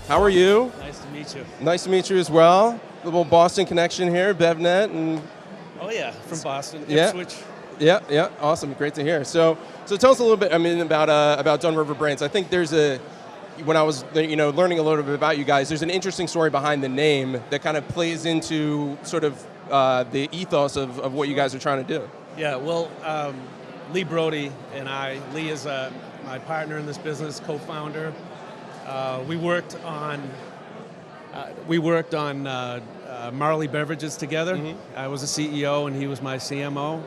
How are you? Nice to meet you. Nice to meet you as well. A little Boston connection here, BevNet, and Oh yeah, from Boston, Yeah. Ipswich. yeah, awesome, great to hear. So tell us a little bit. About Dun River Brands. I think there's when I was learning a little bit about you guys, there's an interesting story behind the name that kind of plays into sort of the ethos of what you guys are trying to do. Yeah, well, Lee Brody and I. Lee is my partner in this business, co-founder. We worked on Marley Beverages together. Mm-hmm. I was a CEO and he was my CMO.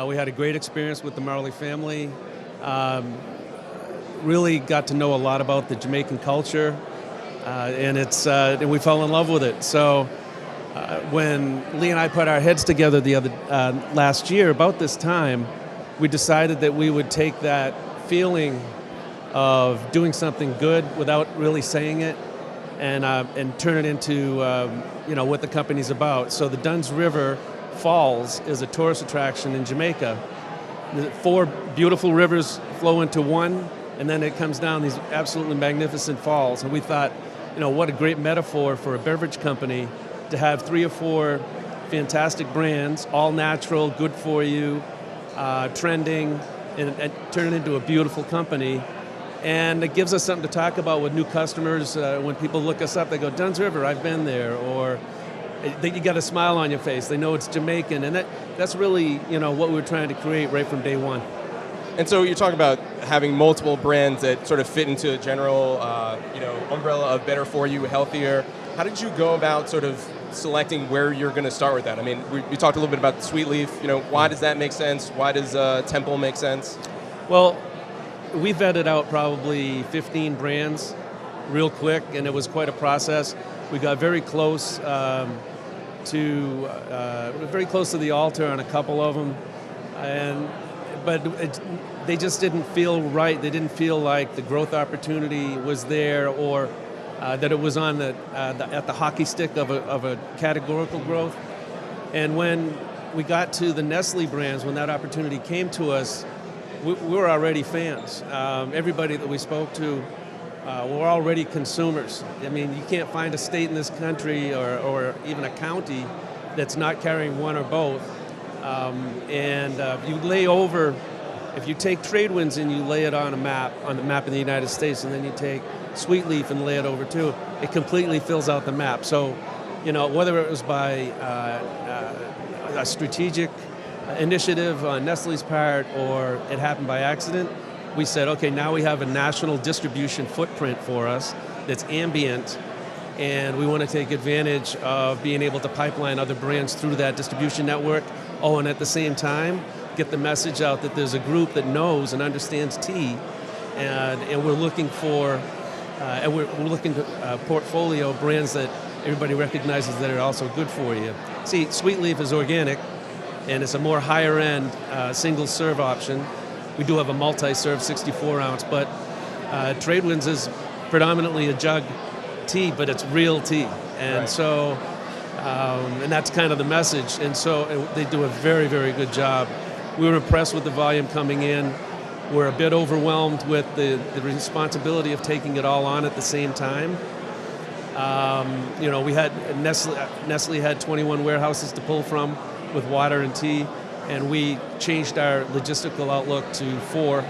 We had a great experience with the Marley family. Really got to know a lot about the Jamaican culture, and we fell in love with it. So when Lee and I put our heads together last year about this time, we decided that we would take that feeling of doing something good without really saying it, and turn it into what the company's about. So the Dunn's River Falls is a tourist attraction in Jamaica. The 4 beautiful rivers flow into one, and then it comes down these absolutely magnificent falls. And we thought, what a great metaphor for a beverage company to have 3 or 4 fantastic brands, all natural, good for you, trending, and turn it into a beautiful company. And it gives us something to talk about with new customers. When people look us up, they go, Dunn's River, I've been there. Or you got a smile on your face. They know it's Jamaican. And that's really what we're trying to create right from day one. And so you're talking about having multiple brands that sort of fit into a general umbrella of better for you, healthier. How did you go about sort of selecting where you're going to start with that? I mean, we talked a little bit about the Sweet Leaf. Why does that make sense? Why does Temple make sense? Well, we vetted out probably 15 brands real quick, and it was quite a process. We got very close to the altar on a couple of them, but they just didn't feel right. They didn't feel like the growth opportunity was there, or that it was on at the hockey stick of a categorical growth. And when we got to the Nestle brands, when that opportunity came to us, we were already fans. Everybody that we spoke to were already consumers. I mean, you can't find a state in this country or even a county that's not carrying one or both. If you take Trade Winds and you lay it on the map in the United States, and then you take Sweet Leaf and lay it over too, it completely fills out the map. So, whether it was by a strategic initiative on Nestle's part or it happened by accident, we said, okay, now we have a national distribution footprint for us that's Ambient, and we want to take advantage of being able to pipeline other brands through that distribution network. Oh, and at the same time, get the message out that there's a group that knows and understands tea, and we're looking for to portfolio brands that everybody recognizes that are also good for you. See, Sweet Leaf is organic, and it's a more higher-end single-serve option. We do have a multi-serve 64-ounce, but Trade Winds is predominantly a jug tea, but it's real tea. And so, and that's kind of the message. And so they do a very, very good job. We were impressed with the volume coming in. We're a bit overwhelmed with the responsibility of taking it all on at the same time. We had Nestle had 21 warehouses to pull from with water and tea, and we changed our logistical outlook to 4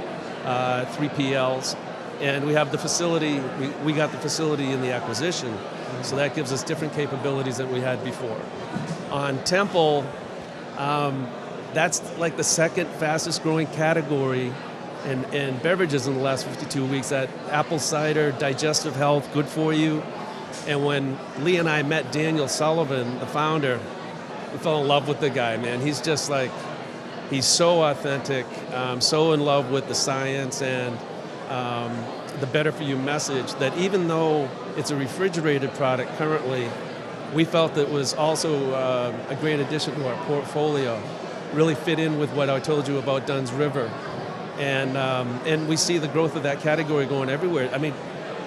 3PLs, and we have the facility. We got the facility in the acquisition, so that gives us different capabilities than we had before. On Temple, that's like the second fastest growing category in beverages in the last 52 weeks. That apple cider, digestive health, good for you. And when Lee and I met Daniel Sullivan, the founder, we fell in love with the guy, man. He's just like, he's so authentic, so in love with the science and the better for you message, that even though it's a refrigerated product currently, we felt that was also a great addition to our portfolio. Really fit in with what I told you about Dunn's River. And we see the growth of that category going everywhere. I mean,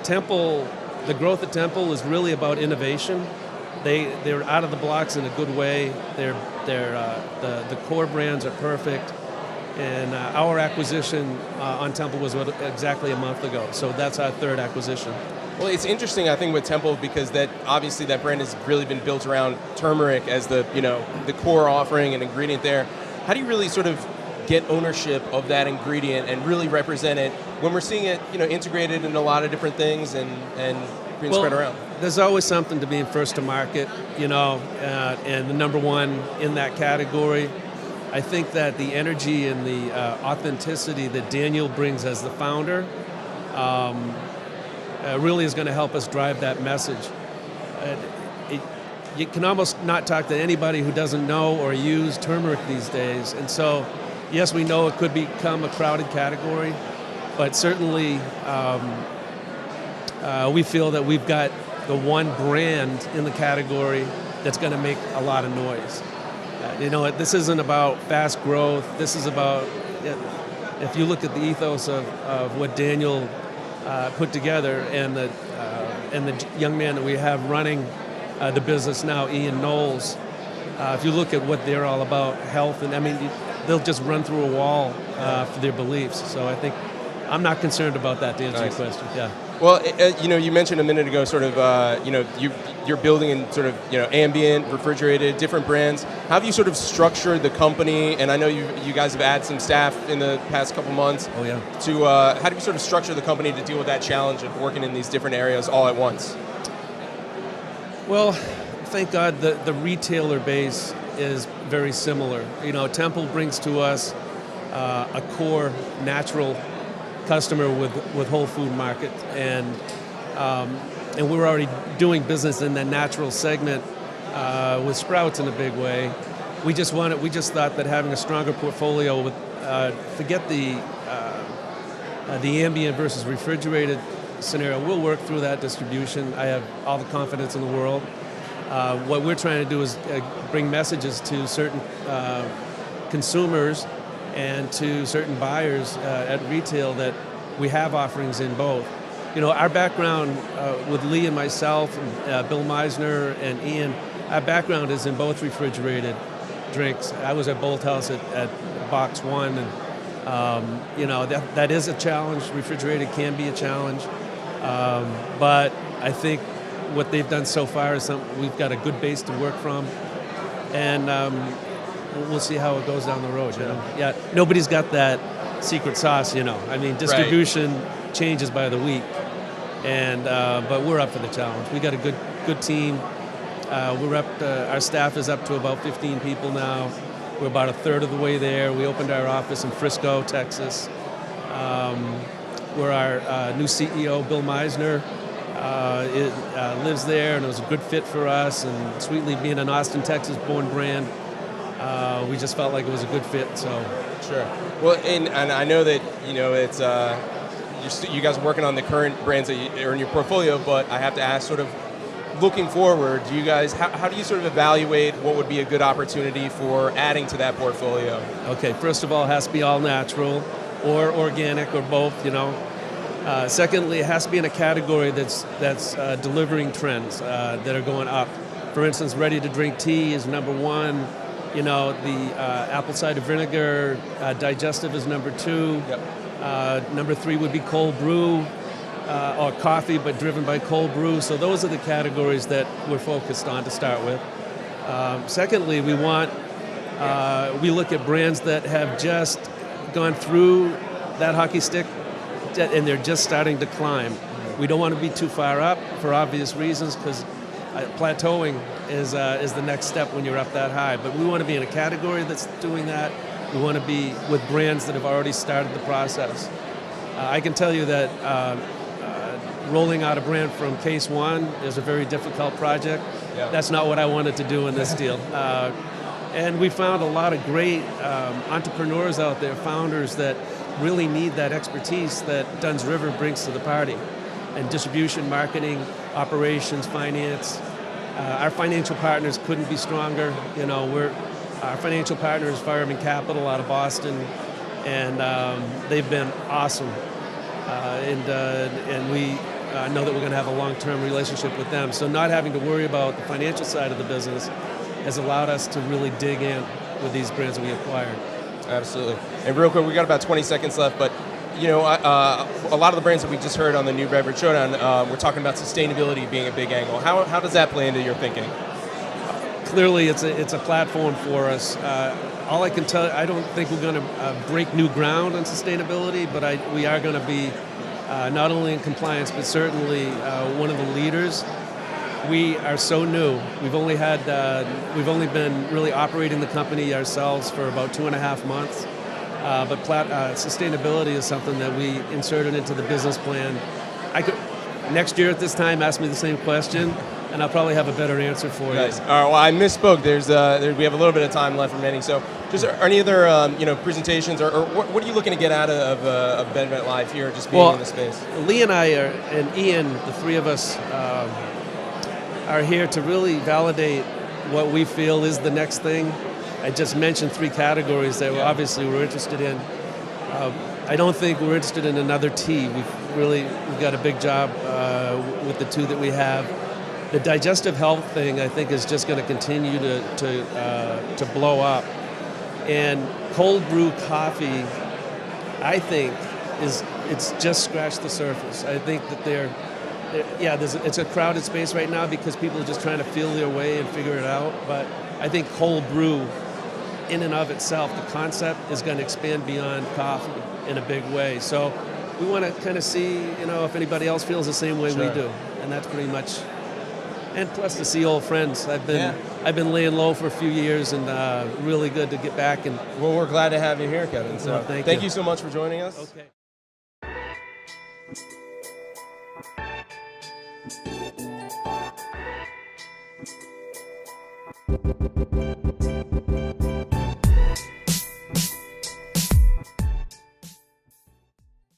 Temple, the growth of Temple is really about innovation. They're out of the blocks in a good way. The core brands are perfect. And our acquisition on Temple was exactly a month ago. So that's our third acquisition. Well, it's interesting, I think, with Temple because that obviously that brand has really been built around turmeric as the the core offering and ingredient there. How do you really sort of get ownership of that ingredient and really represent it when we're seeing it integrated in a lot of different things and being spread around? There's always something to being first to market, and the number one in that category. I think that the energy and the authenticity that Daniel brings as the founder really is going to help us drive that message. You can almost not talk to anybody who doesn't know or use turmeric these days. And so, yes, we know it could become a crowded category, but certainly we feel that we've got the one brand in the category that's going to make a lot of noise. This isn't about fast growth. This is about, if you look at the ethos of what Daniel put together and the young man that we have running the business now, Ian Knowles, if you look at what they're all about, health, and I mean, they'll just run through a wall for their beliefs. So I think I'm not concerned about that, to answer your question. Yeah. Well, you mentioned a minute ago sort of, you're building in sort of, Ambient, Refrigerated, different brands. How have you sort of structured the company? And I know you guys have added some staff in the past couple months. Oh, yeah. To how do you sort of structure the company to deal with that challenge of working in these different areas all at once? Well, thank God the retailer base is very similar. Temple brings to us a core natural customer with Whole Food Market, and we're already doing business in that natural segment with Sprouts in a big way. We just thought that having a stronger portfolio with forget the Ambient versus Refrigerated scenario. We'll work through that distribution. I have all the confidence in the world. What we're trying to do is bring messages to certain consumers and to certain buyers at retail that we have offerings in both. Our background with Lee and myself, and Bill Meisner and Ian, our background is in both refrigerated drinks. I was at Bolthouse at Box One, and that is a challenge. Refrigerated can be a challenge, but I think what they've done so far is we've got a good base to work from, and we'll see how it goes down the road. Yeah, nobody's got that secret sauce. I mean, distribution changes by the week, and but we're up for the challenge. We got a good team. We're up. Our staff is up to about 15 people now. We're about a third of the way there. We opened our office in Frisco, Texas, where our new CEO, Bill Meisner, lives there, and it was a good fit for us. And Sweetly being an Austin, Texas-born brand, we just felt like it was a good fit. So sure. Well, and I know that it's you guys are working on the current brands that are in your portfolio, but I have to ask, sort of looking forward, do you guys how do you sort of evaluate what would be a good opportunity for adding to that portfolio? Okay, first of all, it has to be all natural or organic or both. Secondly, it has to be in a category that's delivering trends that are going up. For instance, ready-to-drink tea is number one. The apple cider vinegar digestive is number two. Yep. Number three would be cold brew or coffee, but driven by cold brew. So those are the categories that we're focused on to start with. Secondly, we look at brands that have just gone through that hockey stick and they're just starting to climb. We don't want to be too far up for obvious reasons, because plateauing is the next step when you're up that high. But we want to be in a category that's doing that. We want to be with brands that have already started the process. I can tell you that rolling out a brand from case one is a very difficult project. Yeah. That's not what I wanted to do in this deal. And we found a lot of great entrepreneurs out there, founders that really need that expertise that Dunn's River brings to the party. And distribution, marketing, operations, finance. Our financial partners couldn't be stronger. Our financial partner is Fireman Capital out of Boston, and they've been awesome. And we know that we're going to have a long-term relationship with them. So not having to worry about the financial side of the business has allowed us to really dig in with these brands we acquired. Absolutely. And real quick, we got about 20 seconds left, but you know, a lot of the brands that we just heard on the New Beverage Showdown, we're talking about sustainability being a big angle. How does that play into your thinking? Clearly, it's a platform for us. All I can tell you, I don't think we're going to break new ground on sustainability, but we are going to be not only in compliance, but certainly one of the leaders. We are so new. We've only been really operating the company ourselves for about 2.5 months. But sustainability is something that we inserted into the business plan. Next year at this time, ask me the same question, and I'll probably have a better answer for you. Nice. All right. Well, I misspoke. We have a little bit of time left remaining. So, just are any other presentations, or what are you looking to get out of BevNet Live here, just being in the space? Lee and I and Ian, the three of us, are here to really validate what we feel is the next thing. I just mentioned 3 categories that we're interested in. I don't think we're interested in another tea. We've got a big job with the 2 that we have. The digestive health thing, I think, is just going to continue to blow up. And cold brew coffee, I think, it's just scratched the surface. I think that it's a crowded space right now because people are just trying to feel their way and figure it out. But I think cold brew, in and of itself, the concept is going to expand beyond coffee in a big way. So we want to kind of see, if anybody else feels the same way we do, and that's pretty much. And plus to see old friends. I've been laying low for a few years, and really good to get back. And well, we're glad to have you here, Kevin. So thank you so much for joining us. Okay.